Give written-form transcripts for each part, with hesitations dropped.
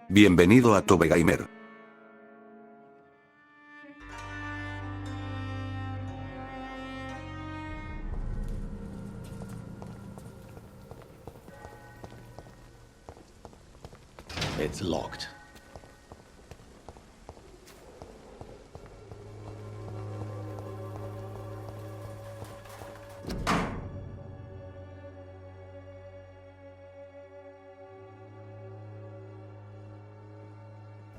Bienvenido a VAMPYR. It's locked.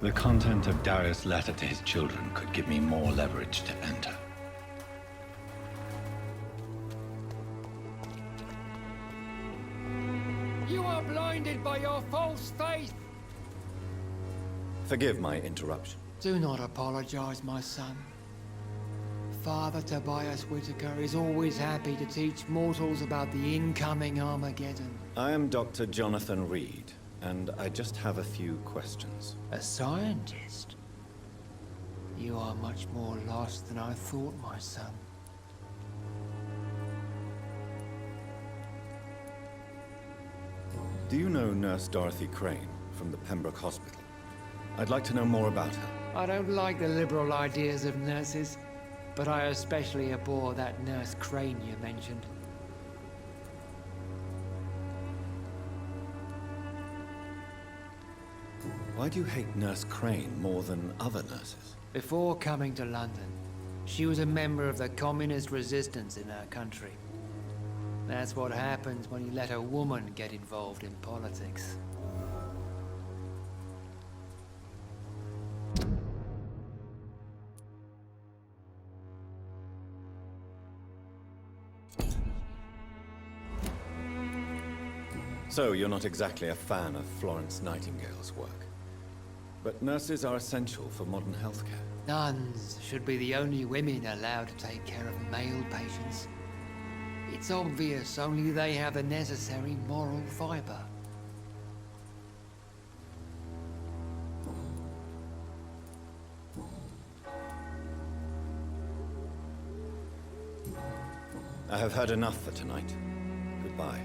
The content of Darius' letter to his children could give me more leverage to enter. You are blinded by your false faith! Forgive my interruption. Do not apologize, my son. Father Tobias Whitaker is always happy to teach mortals about the incoming Armageddon. I am Dr. Jonathan Reed, and I just have a few questions. A scientist? You are much more lost than I thought, my son. Do you know Nurse Dorothy Crane from the Pembroke Hospital? I'd like to know more about her. I don't like the liberal ideas of nurses, but I especially abhor that Nurse Crane you mentioned. Why do you hate Nurse Crane more than other nurses? Before coming to London, she was a member of the communist resistance in our country. That's what happens when you let a woman get involved in politics. So, you're not exactly a fan of Florence Nightingale's work. But nurses are essential for modern healthcare. Nuns should be the only women allowed to take care of male patients. It's obvious only they have the necessary moral fiber. I have heard enough for tonight. Goodbye.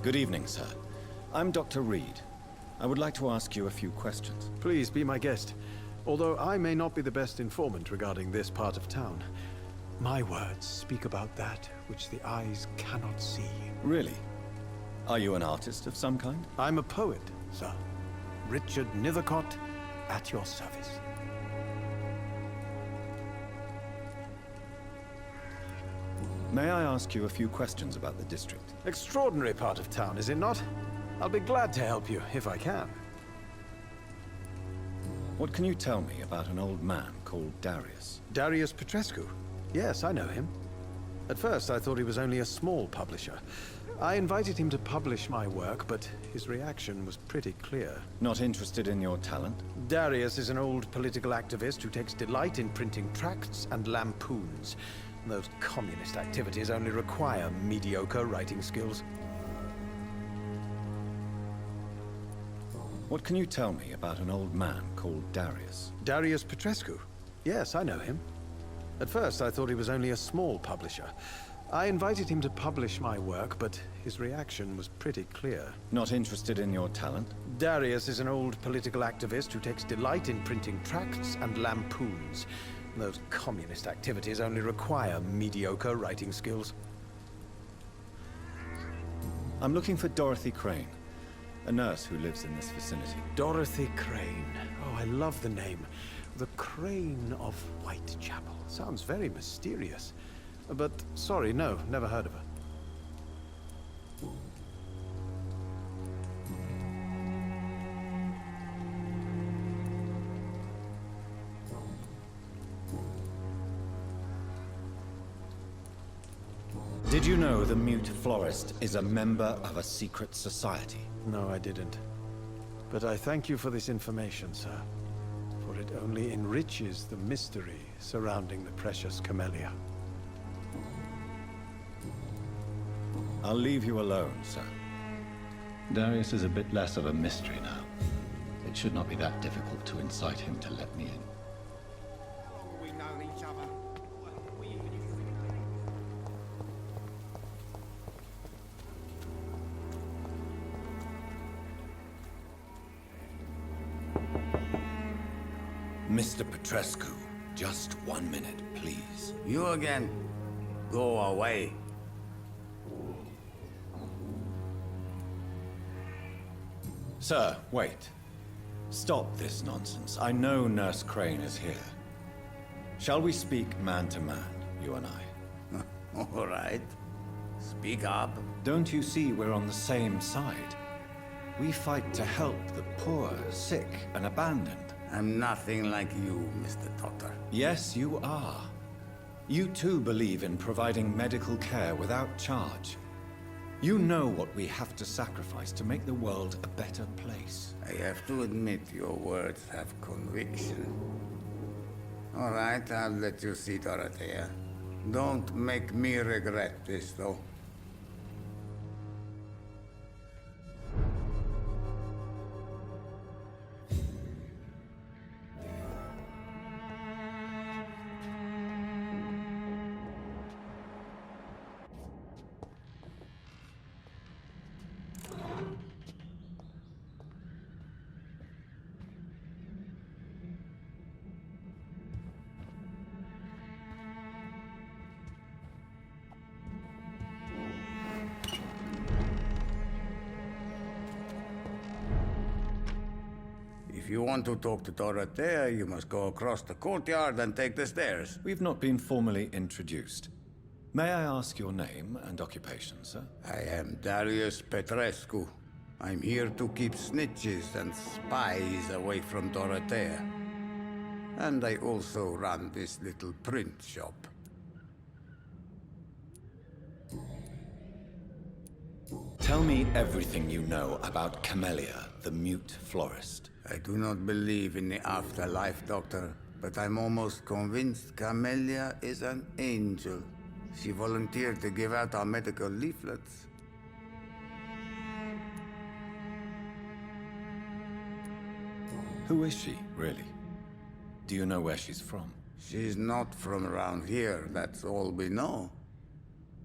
Good evening, sir. I'm Dr. Reed. I would like to ask you a few questions. Please be my guest. Although I may not be the best informant regarding this part of town, my words speak about that which the eyes cannot see. Really? Are you an artist of some kind? I'm a poet, sir. Richard Nethercott, at your service. May I ask you a few questions about the district? Extraordinary part of town, is it not? I'll be glad to help you, if I can. What can you tell me about an old man called Darius? Darius Petrescu? Yes, I know him. At first, I thought he was only a small publisher. I invited him to publish my work, but his reaction was pretty clear. Not interested in your talent? Darius is an old political activist who takes delight in printing tracts and lampoons. Those communist activities only require mediocre writing skills. What can you tell me about an old man called Darius? Darius Petrescu? Yes, I know him. At first, I thought he was only a small publisher. I invited him to publish my work, but his reaction was pretty clear. Not interested in your talent? Darius is an old political activist who takes delight in printing tracts and lampoons. Those communist activities only require mediocre writing skills. I'm looking for Dorothy Crane, a nurse who lives in this vicinity. Dorothy Crane. Oh, I love the name. The Crane of Whitechapel. Sounds very mysterious. But, sorry, no, never heard of her. Did you know the Mute Florist is a member of a secret society? No, I didn't. But I thank you for this information, sir. For it only enriches the mystery surrounding the precious camellia. I'll leave you alone, sir. Darius is a bit less of a mystery now. It should not be that difficult to incite him to let me in. We know each other. Mr. Petrescu, just 1 minute, please. You again. Go away. Sir, wait. Stop this nonsense. I know Nurse Crane is here. Shall we speak man to man, you and I? All right. Speak up. Don't you see we're on the same side? We fight to help the poor, sick, and abandoned. I'm nothing like you, Mr. Doctor. Yes, you are. You too believe in providing medical care without charge. You know what we have to sacrifice to make the world a better place. I have to admit your words have conviction. All right, I'll let you see Dorothea. Don't make me regret this, though. If you want to talk to Dorothea, you must go across the courtyard and take the stairs. We've not been formally introduced. May I ask your name and occupation, sir? I am Darius Petrescu. I'm here to keep snitches and spies away from Dorothea. And I also run this little print shop. Tell me everything you know about Camellia, the Mute Florist. I do not believe in the afterlife, Doctor, but I'm almost convinced Camellia is an angel. She volunteered to give out our medical leaflets. Who is she, really? Do you know where she's from? She's not from around here, that's all we know.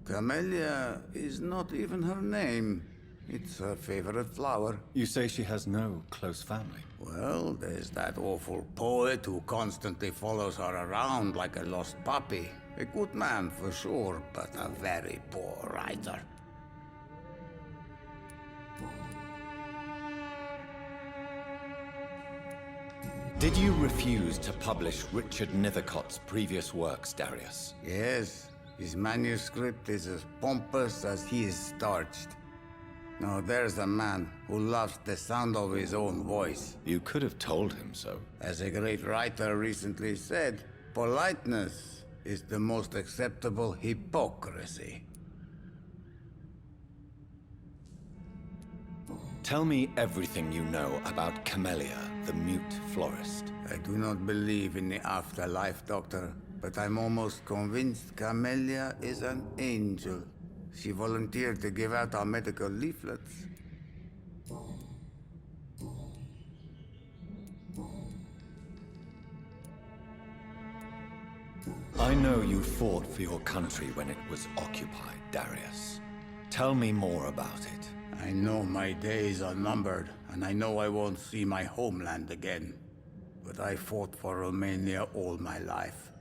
Camellia is not even her name. It's her favorite flower. You say she has no close family? Well, there's that awful poet who constantly follows her around like a lost puppy. A good man for sure, but a very poor writer. Did you refuse to publish Richard Nethercott's previous works, Darius? Yes, his manuscript is as pompous as he is starched. Now there's a man who loves the sound of his own voice. You could have told him so. As a great writer recently said, politeness is the most acceptable hypocrisy. Tell me everything you know about Camellia, the mute florist. I do not believe in the afterlife, Doctor, but I'm almost convinced Camellia is an angel. She volunteered to give out our medical leaflets. I know you fought for your country when it was occupied, Darius. Tell me more about it. I know my days are numbered, and I know I won't see my homeland again. But I fought for Romania all my life,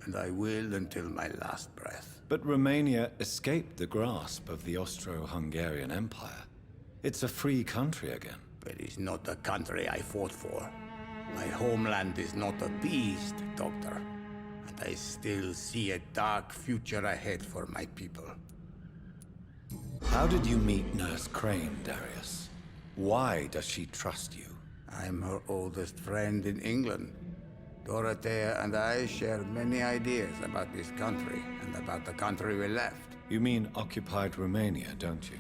and I will until my last breath. But Romania escaped the grasp of the Austro-Hungarian Empire. It's a free country again. But it's not the country I fought for. My homeland is not appeased, Doctor. And I still see a dark future ahead for my people. How did you meet Nurse Crane, Darius? Why does she trust you? I'm her oldest friend in England. Dorothea and I share many ideas about this country and about the country we left. You mean occupied Romania, don't you?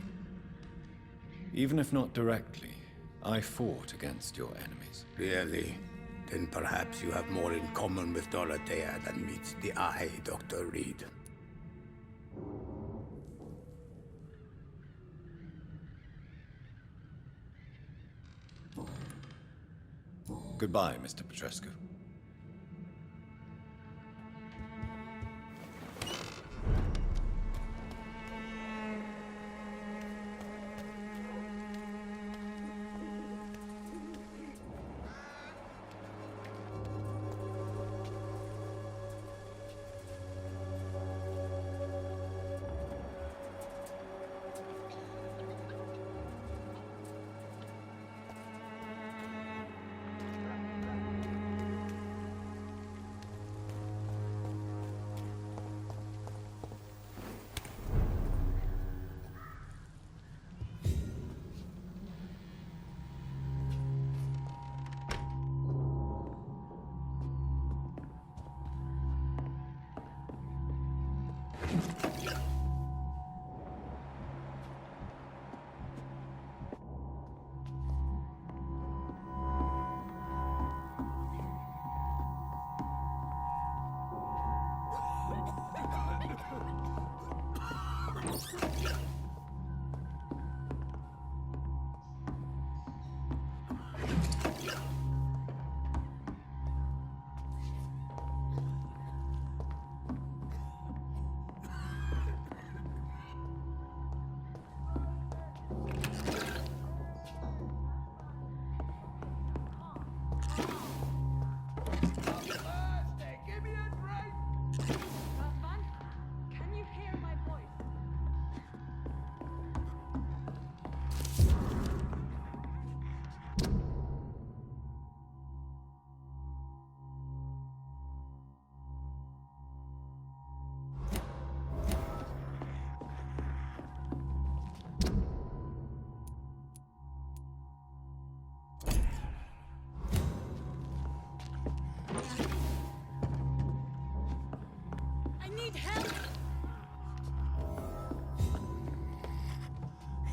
Even if not directly, I fought against your enemies. Really? Then perhaps you have more in common with Dorothea than meets the eye, Dr. Reed. Goodbye, Mr. Petrescu.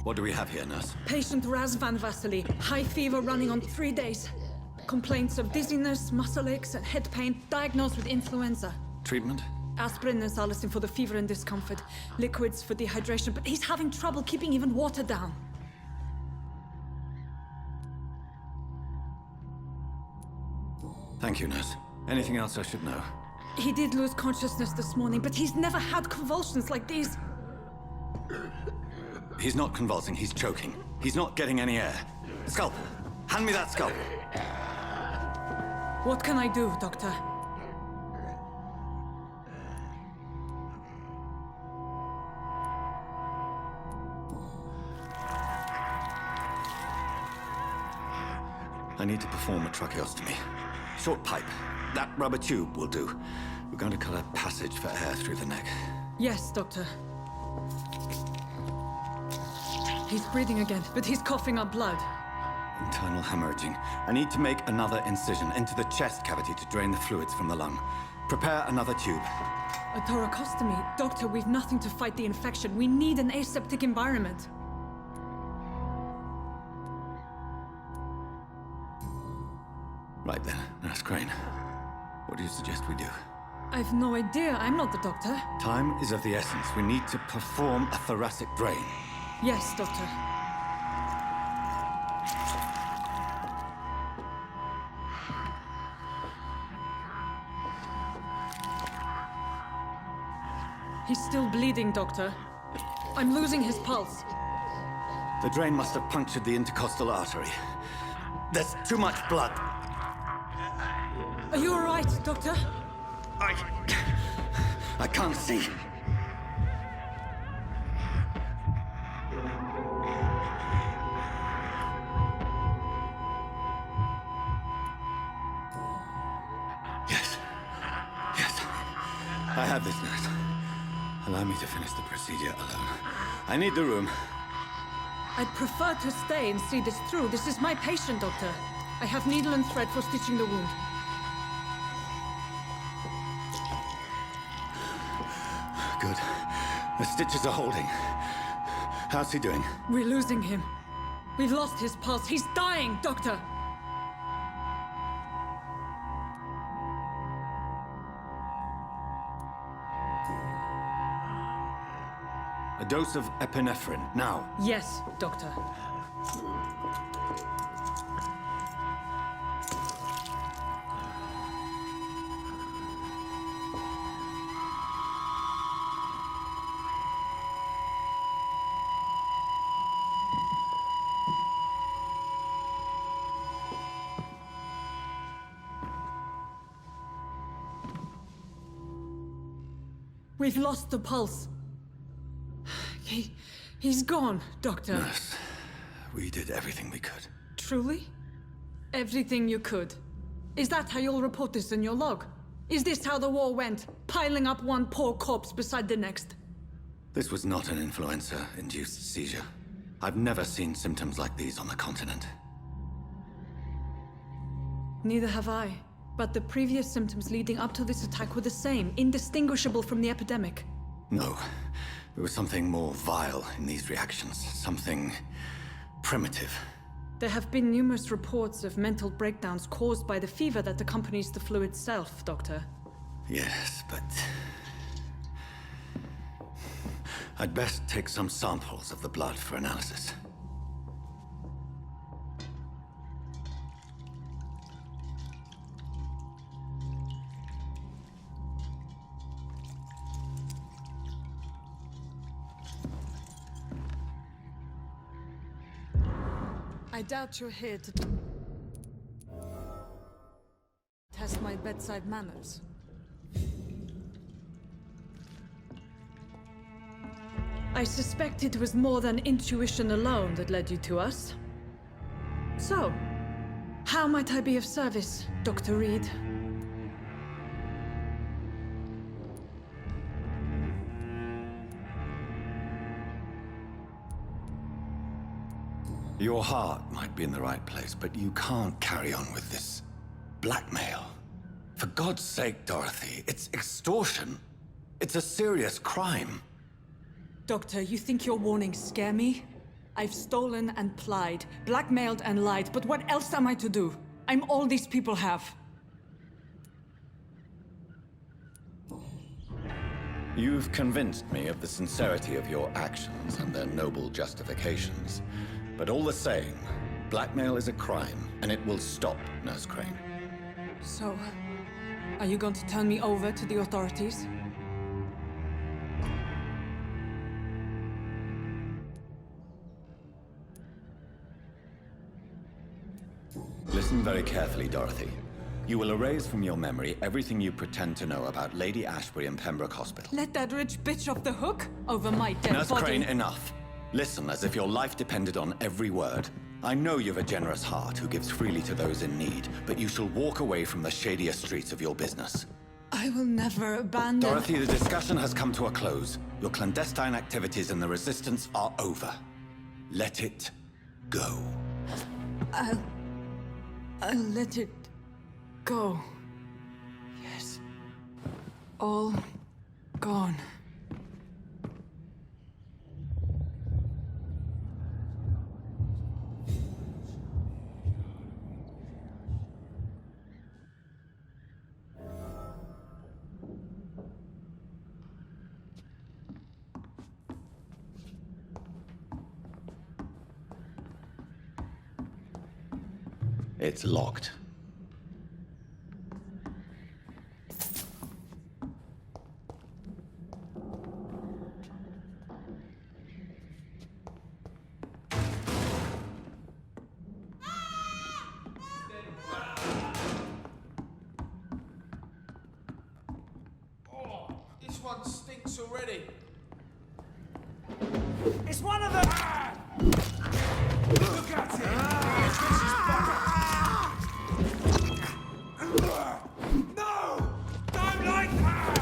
What do we have here, nurse? Patient Razvan Vasily. High fever running on 3 days. Complaints of dizziness, muscle aches, and head pain. Diagnosed with influenza. Treatment? Aspirin and salicin for the fever and discomfort. Liquids for dehydration, but he's having trouble keeping even water down. Thank you, nurse. Anything else I should know? He did lose consciousness this morning, but he's never had convulsions like these. He's not convulsing, he's choking. He's not getting any air. Scalpel! Hand me that scalpel! What can I do, Doctor? I need to perform a tracheostomy. Short pipe. That rubber tube will do. We're going to cut a passage for air through the neck. Yes, Doctor. He's breathing again, but he's coughing up blood. Internal hemorrhaging. I need to make another incision into the chest cavity to drain the fluids from the lung. Prepare another tube. A thoracostomy? Doctor, we've nothing to fight the infection. We need an aseptic environment. Right then, Nurse Crane. What do you suggest we do? I've no idea. I'm not the doctor. Time is of the essence. We need to perform a thoracic drain. Yes, Doctor. He's still bleeding, Doctor. I'm losing his pulse. The drain must have punctured the intercostal artery. There's too much blood. Are you all right, Doctor? I can't see. Yes. Yes. I have this, nurse. Allow me to finish the procedure alone. I need the room. I'd prefer to stay and see this through. This is my patient, Doctor. I have needle and thread for stitching the wound. Good. The stitches are holding. How's he doing? We're losing him. We've lost his pulse. He's dying, Doctor! A dose of epinephrine, now. Yes, Doctor. We've lost the pulse. He's gone, Doctor. Nurse, we did everything we could. Truly? Everything you could. Is that how you'll report this in your log? Is this how the war went? Piling up one poor corpse beside the next? This was not an influenza-induced seizure. I've never seen symptoms like these on the continent. Neither have I. But the previous symptoms leading up to this attack were the same, indistinguishable from the epidemic. No. There was something more vile in these reactions. Something primitive. There have been numerous reports of mental breakdowns caused by the fever that accompanies the flu itself, Doctor. Yes, but... I'd best take some samples of the blood for analysis. I doubt you're here to test my bedside manners. I suspect it was more than intuition alone that led you to us. So, how might I be of service, Dr. Reed? Your heart might be in the right place, but you can't carry on with this blackmail. For God's sake, Dorothy, it's extortion. It's a serious crime. Doctor, you think your warnings scare me? I've stolen and plied, blackmailed and lied, but what else am I to do? I'm all these people have. You've convinced me of the sincerity of your actions and their noble justifications. But all the same, blackmail is a crime, and it will stop, Nurse Crane. So, are you going to turn me over to the authorities? Listen very carefully, Dorothy. You will erase from your memory everything you pretend to know about Lady Ashbury and Pembroke Hospital. Let that rich bitch off the hook over my dead Nurse body. Crane, enough. Listen as if your life depended on every word. I know you've a generous heart who gives freely to those in need, but you shall walk away from the shadier streets of your business. I will never abandon... Dorothy, the discussion has come to a close. Your clandestine activities in the Resistance are over. Let it go. I'll let it go. Yes. All gone. It's locked. Oh, this one stinks already. It's one of them! Look at it! This is butter! No! Don't like that!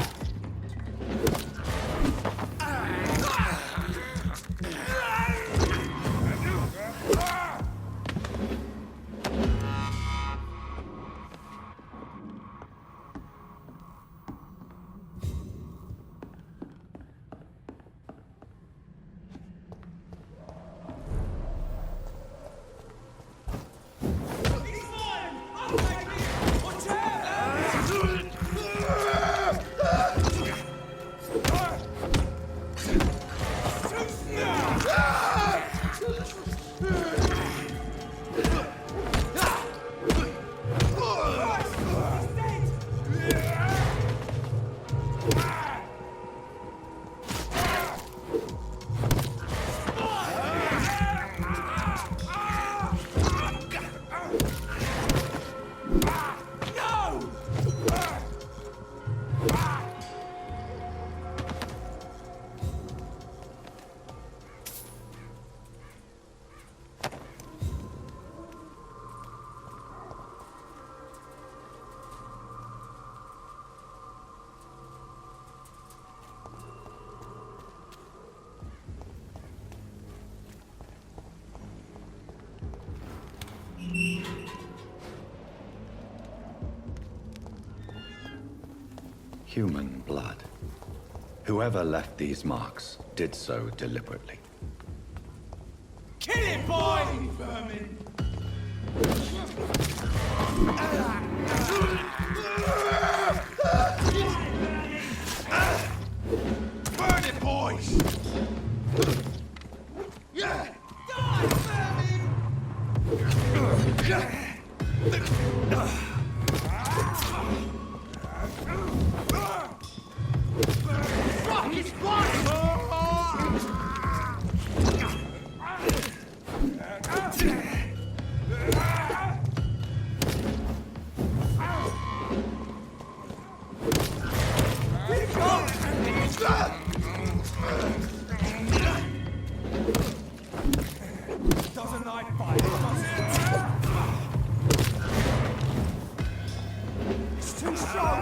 Human blood. Whoever left these marks did so deliberately. Kill it, boy! Vermin! Burn it, boys! Yeah! Die, vermin! Fuck, it's doesn't like fire, does it? It's too strong!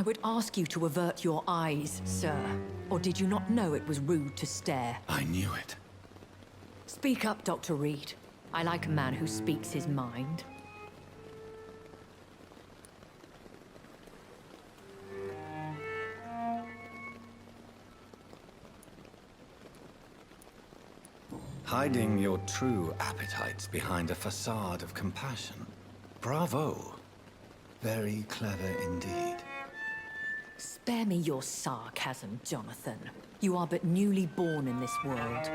would ask you to avert your eyes, sir. Or did you not know it was rude to stare? I knew it. Speak up, Dr. Reed. I like a man who speaks his mind. Hiding your true appetites behind a facade of compassion. Bravo. Very clever indeed. Spare me your sarcasm, Jonathan. You are but newly born in this world.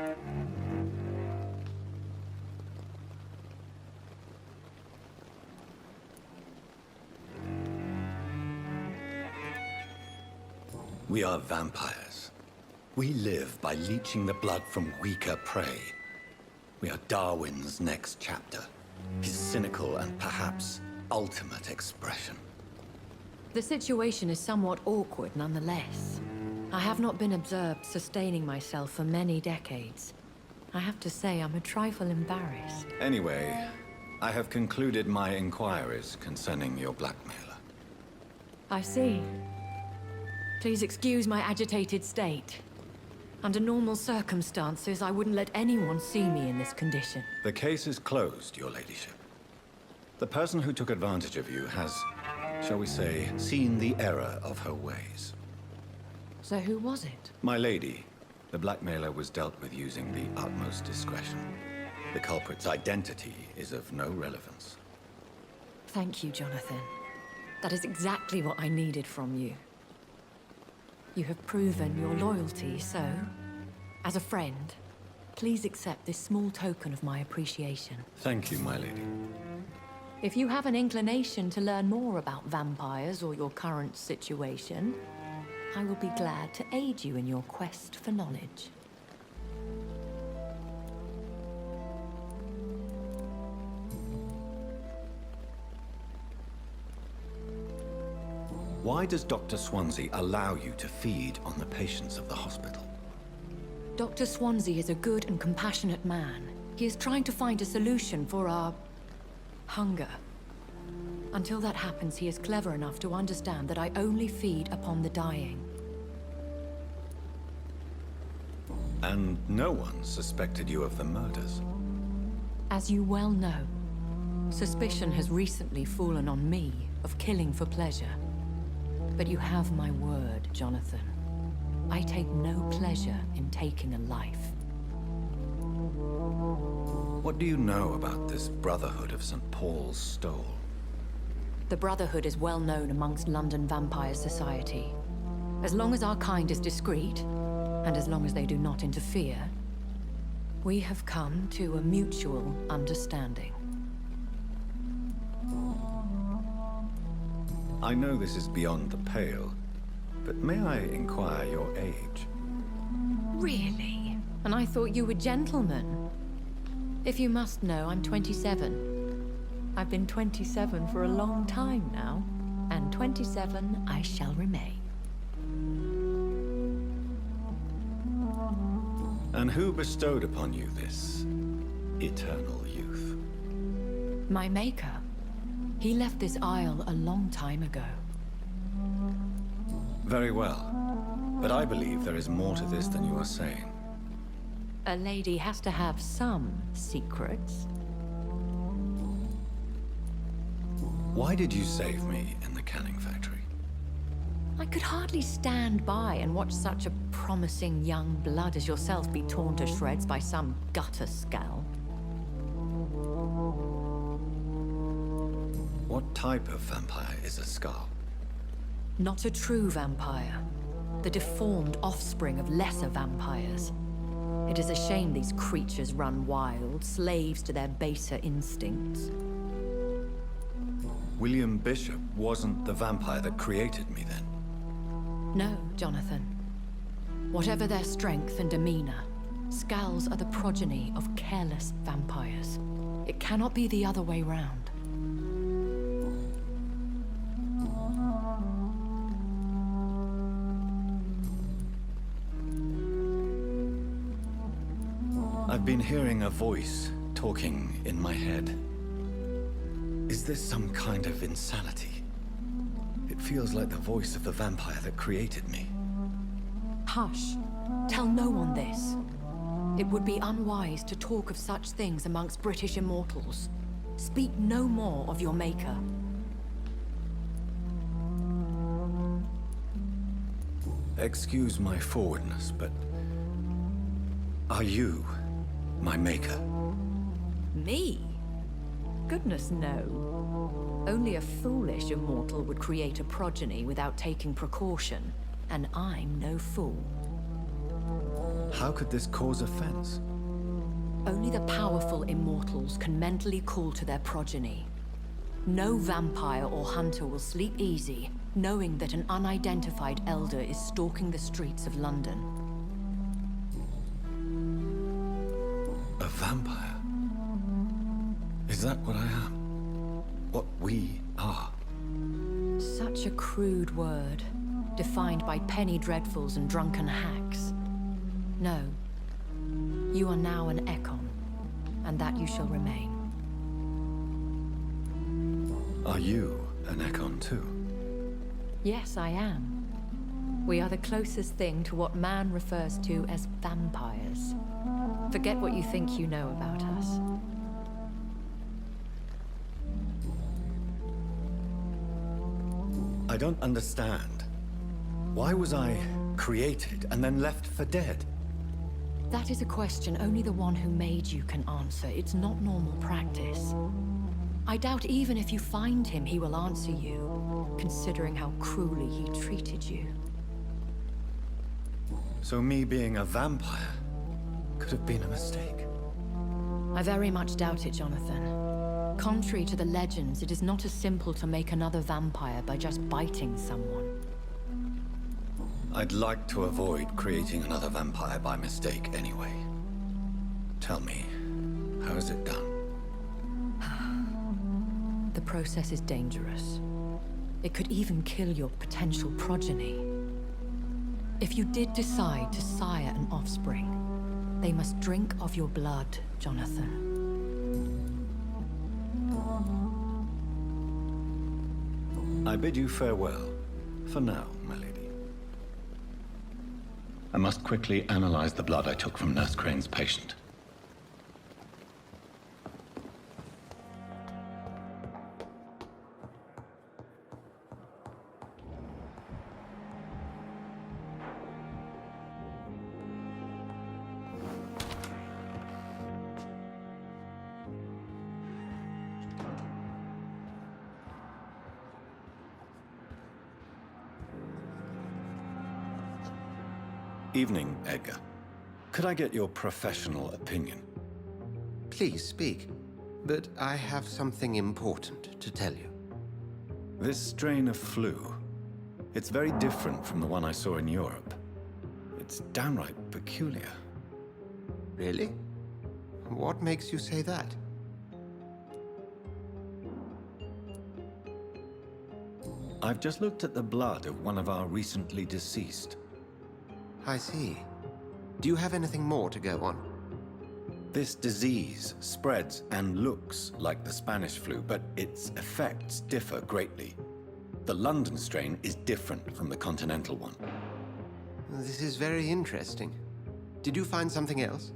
We are vampires. We live by leeching the blood from weaker prey. We are Darwin's next chapter. His cynical and perhaps ultimate expression. The situation is somewhat awkward nonetheless. I have not been observed sustaining myself for many decades. I have to say I'm a trifle embarrassed. Anyway, I have concluded my inquiries concerning your blackmailer. I see. Please excuse my agitated state. Under normal circumstances, I wouldn't let anyone see me in this condition. The case is closed, your ladyship. The person who took advantage of you has, shall we say, seen the error of her ways. So who was it? My lady, the blackmailer was dealt with using the utmost discretion. The culprit's identity is of no relevance. Thank you, Jonathan. That is exactly what I needed from you. You have proven your loyalty, so, as a friend, please accept this small token of my appreciation. Thank you, my lady. If you have an inclination to learn more about vampires or your current situation, I will be glad to aid you in your quest for knowledge. Why does Dr. Swansea allow you to feed on the patients of the hospital? Dr. Swansea is a good and compassionate man. He is trying to find a solution for our hunger. Until that happens, he is clever enough to understand that I only feed upon the dying. And no one suspected you of the murders. As you well know, suspicion has recently fallen on me of killing for pleasure. But you have my word, Jonathan. I take no pleasure in taking a life. What do you know about this Brotherhood of St. Paul's Stole? The Brotherhood is well known amongst London Vampire Society. As long as our kind is discreet, and as long as they do not interfere, we have come to a mutual understanding. I know this is beyond the pale, but may I inquire your age? Really? And I thought you were gentlemen. If you must know, I'm 27. I've been 27 for a long time now, and 27 I shall remain. And who bestowed upon you this eternal youth? My maker. He left this isle a long time ago. Very well. But I believe there is more to this than you are saying. A lady has to have some secrets. Why did you save me in the canning factory? I could hardly stand by and watch such a promising young blood as yourself be torn to shreds by some gutter scowl. What type of vampire is a Scar? Not a true vampire. The deformed offspring of lesser vampires. It is a shame these creatures run wild, slaves to their baser instincts. William Bishop wasn't the vampire that created me then? No, Jonathan. Whatever their strength and demeanor, Scowls are the progeny of careless vampires. It cannot be the other way round. I've been hearing a voice talking in my head. Is this some kind of insanity? It feels feels like the voice of the vampire that created me. Hush. Tell no one this. It would be unwise to talk of such things amongst British immortals. Speak no more of your maker. Excuse my forwardness, but are you my maker? Me? Goodness, no. Only a foolish immortal would create a progeny without taking precaution, and I'm no fool. How could this cause offense? Only the powerful immortals can mentally call to their progeny. No vampire or hunter will sleep easy, knowing that an unidentified elder is stalking the streets of London. A vampire? Is that what I am? What we are? Such a crude word, defined by penny dreadfuls and drunken hacks. No. You are now an Ekon, and that you shall remain. Are you an Ekon too? Yes, I am. We are the closest thing to what man refers to as vampires. Forget what you think you know about us. I don't understand. Why was I created and then left for dead? That is a question only the one who made you can answer. It's not normal practice. I doubt even if you find him, he will answer you, considering how cruelly he treated you. So me being a vampire could have been a mistake. I very much doubt it, Jonathan. Contrary to the legends, it is not as simple to make another vampire by just biting someone. I'd like to avoid creating another vampire by mistake anyway. Tell me, how is it done? The process is dangerous. It could even kill your potential progeny. If you did decide to sire an offspring, they must drink of your blood, Jonathan. I bid you farewell, for now, my lady. I must quickly analyze the blood I took from Nurse Crane's patient. Evening, Edgar. Could I get your professional opinion? Please speak, but I have something important to tell you. This strain of flu, it's very different from the one I saw in Europe. It's downright peculiar. Really? What makes you say that? I've just looked at the blood of one of our recently deceased. I see. Do you have anything more to go on? This disease spreads and looks like the Spanish flu, but its effects differ greatly. The London strain is different from the continental one. This is very interesting. Did you find something else?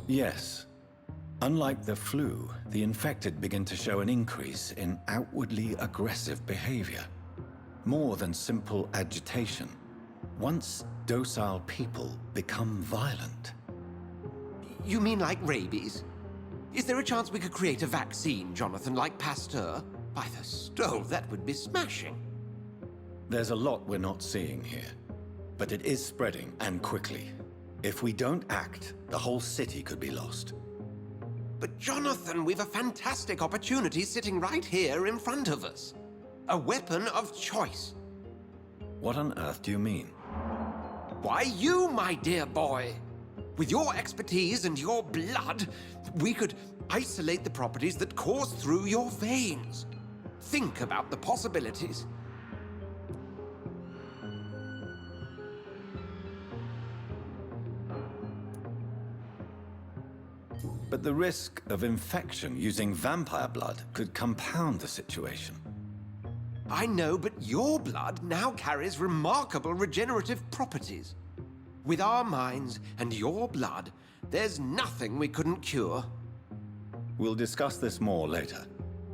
Yes. Unlike the flu, the infected begin to show an increase in outwardly aggressive behavior. More than simple agitation. Once docile people become violent. You mean like rabies? Is there a chance we could create a vaccine, Jonathan, like Pasteur? By the stove, that would be smashing. There's a lot we're not seeing here. But it is spreading, and quickly. If we don't act, the whole city could be lost. But Jonathan, we've a fantastic opportunity sitting right here in front of us. A weapon of choice. What on earth do you mean? Why, you, my dear boy. With your expertise and your blood, we could isolate the properties that course through your veins. Think about the possibilities. but the risk of infection using vampire blood could compound the situation. I know, but your blood now carries remarkable regenerative properties. With our minds and your blood, there's nothing we couldn't cure. We'll discuss this more later.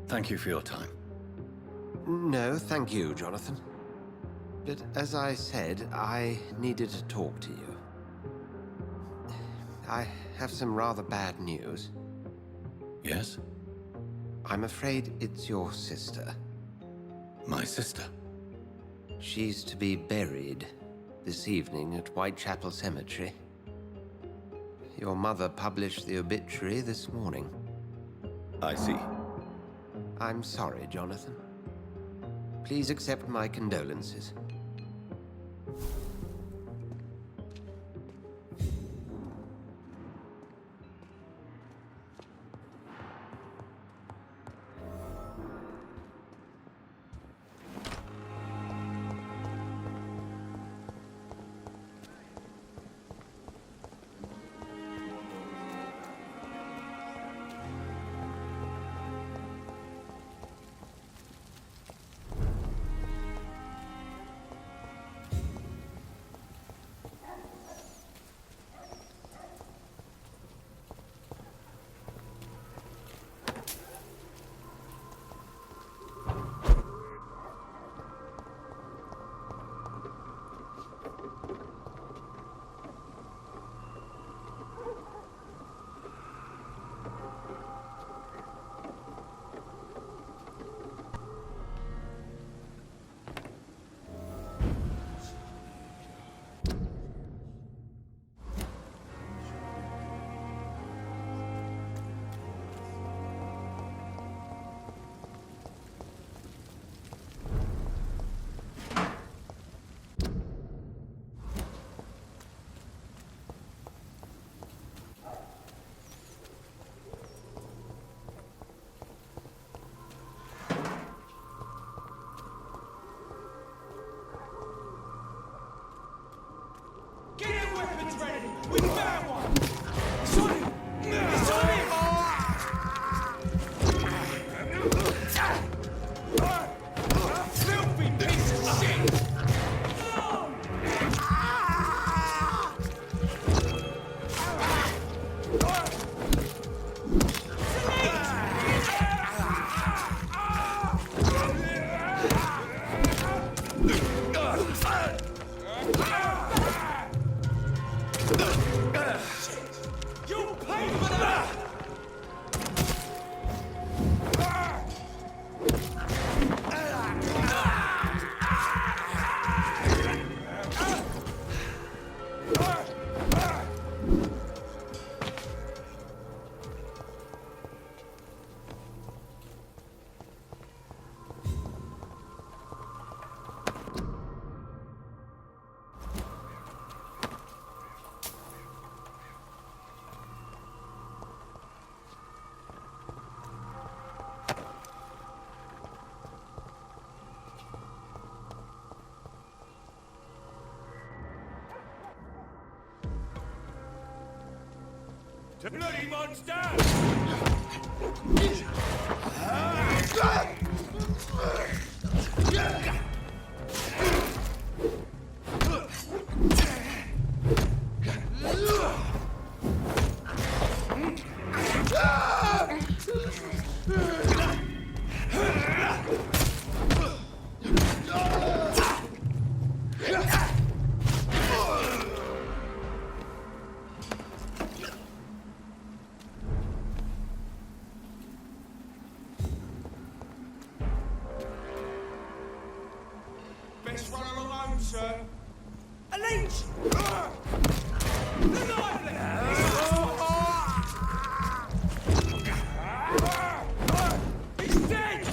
Thank you for your time. No, thank you, Jonathan. But as I said, I needed to talk to you. I have some rather bad news. Yes? I'm afraid it's your sister. My sister? She's to be buried this evening at Whitechapel Cemetery. Your mother published the obituary this morning. I see. I'm sorry, Jonathan. Please accept my condolences. Bloody monster! Best run alone, sir. A leech! He's dead!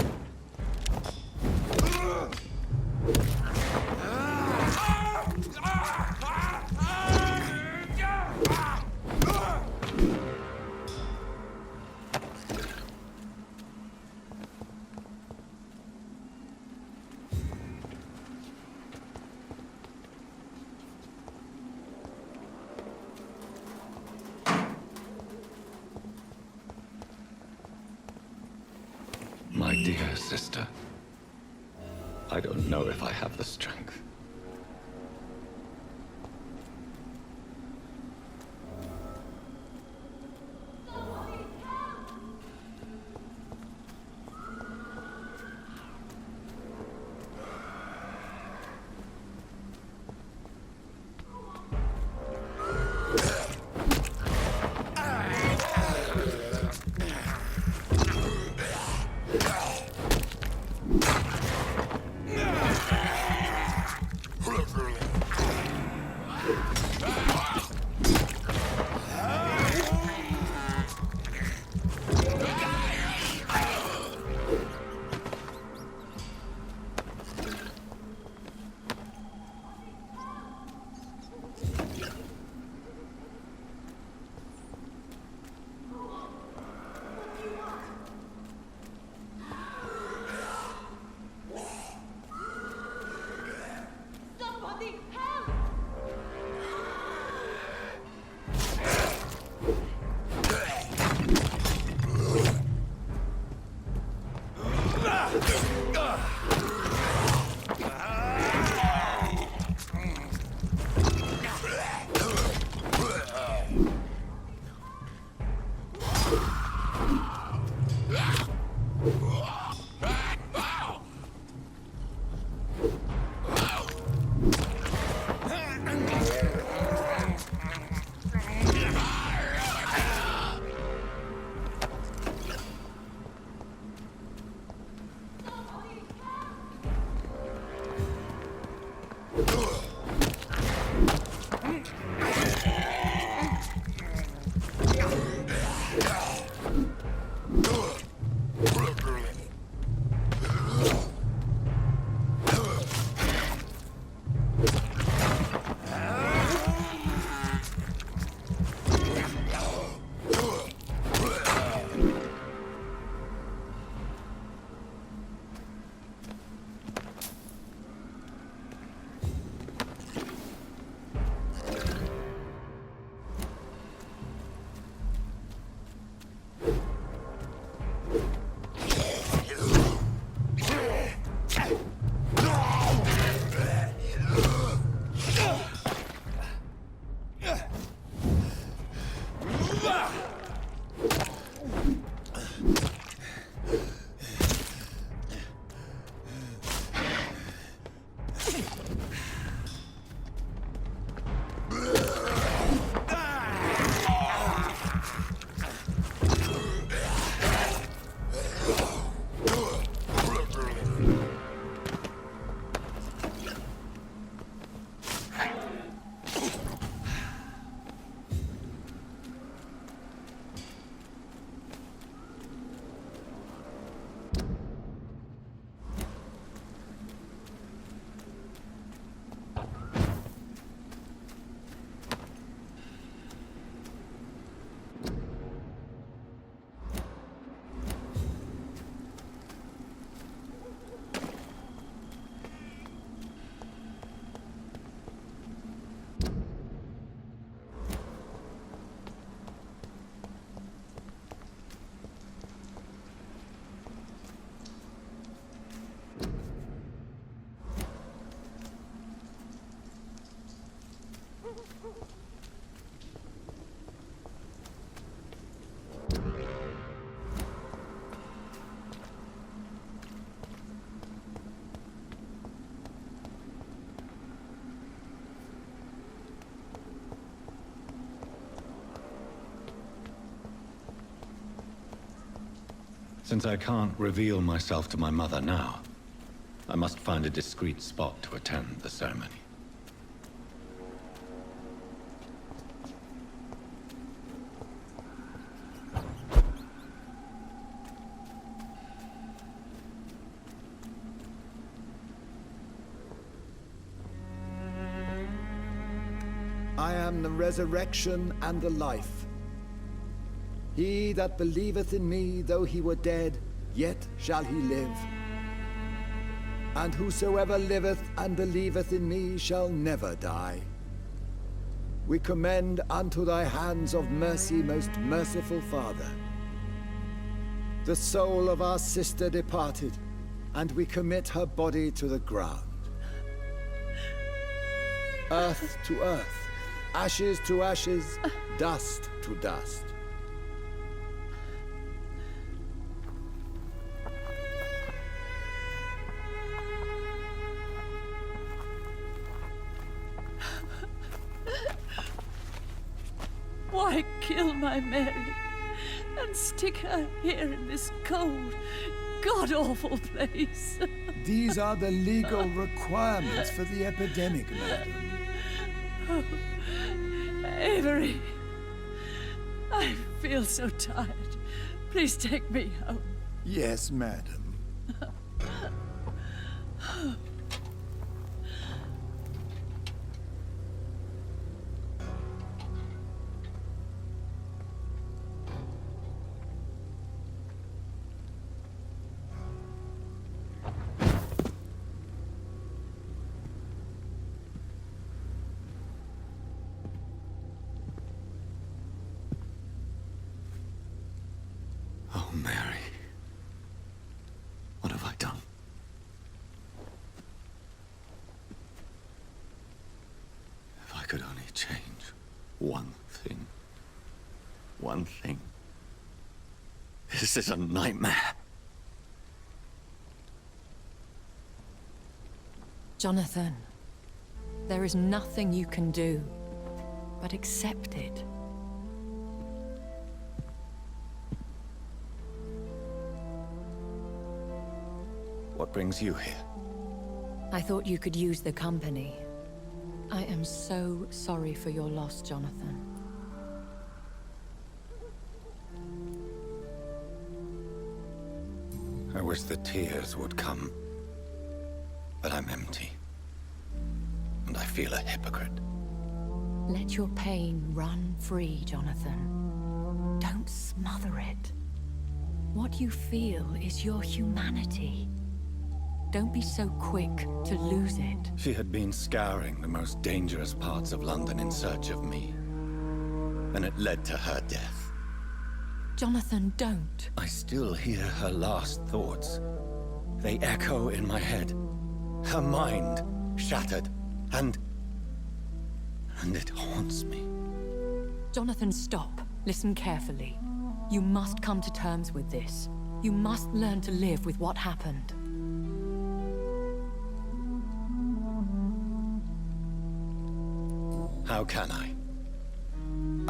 Dear sister, I don't know if I have the strength. Since I can't reveal myself to my mother now, I must find a discreet spot to attend the ceremony. I am the resurrection and the life. He that believeth in me, though he were dead, yet shall he live. And whosoever liveth and believeth in me shall never die. We commend unto thy hands of mercy, most merciful Father, The soul of our sister departed, and we commit her body to the ground. Earth to earth, ashes to ashes, dust to dust. Why kill my Mary and stick her here in this cold, god-awful place? These are the legal requirements for the epidemic, madam. Oh, Avery, I feel so tired. Please take me home. Yes, madam. Oh, Mary. What have I done? If I could only change one thing. One thing. This is a nightmare. Jonathan, there is nothing you can do but accept it. What brings you here? I thought you could use the company. I am so sorry for your loss, Jonathan. I wish the tears would come. But I'm empty. And I feel a hypocrite. Let your pain run free, Jonathan. Don't smother it. What you feel is your humanity. Don't be so quick to lose it. She had been scouring the most dangerous parts of London in search of me. And it led to her death. Jonathan, don't. I still hear her last thoughts. They echo in my head. Her mind shattered, and it haunts me. Jonathan, stop. Listen carefully. You must come to terms with this. You must learn to live with what happened. How can I?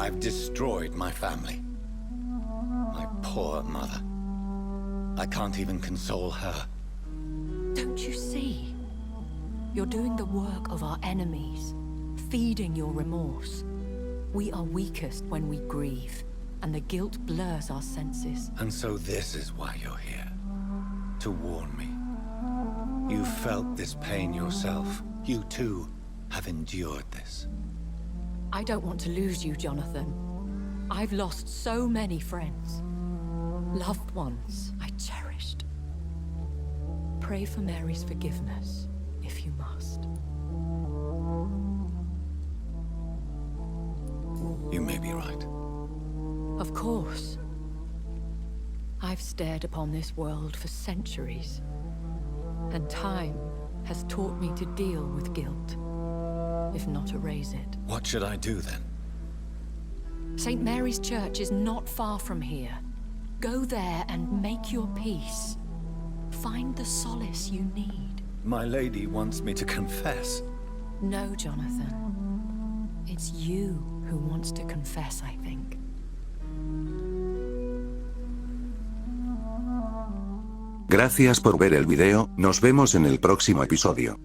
I've destroyed my family. My poor mother. I can't even console her. Don't you see? You're doing the work of our enemies, feeding your remorse. We are weakest when we grieve, and the guilt blurs our senses. And so this is why you're here. To warn me. You felt this pain yourself. You too have endured this. I don't want to lose you, Jonathan. I've lost so many friends. Loved ones I cherished. Pray for Mary's forgiveness, if you must. You may be right. Of course. I've stared upon this world for centuries, and time has taught me to deal with guilt, if not erase it. What should I do then? St. Mary's Church is not far from here. Go there and make your peace. Find the solace you need. My lady wants me to confess. No, Jonathan. It's you who wants to confess, I think. Gracias por ver el video, nos vemos en el próximo episodio.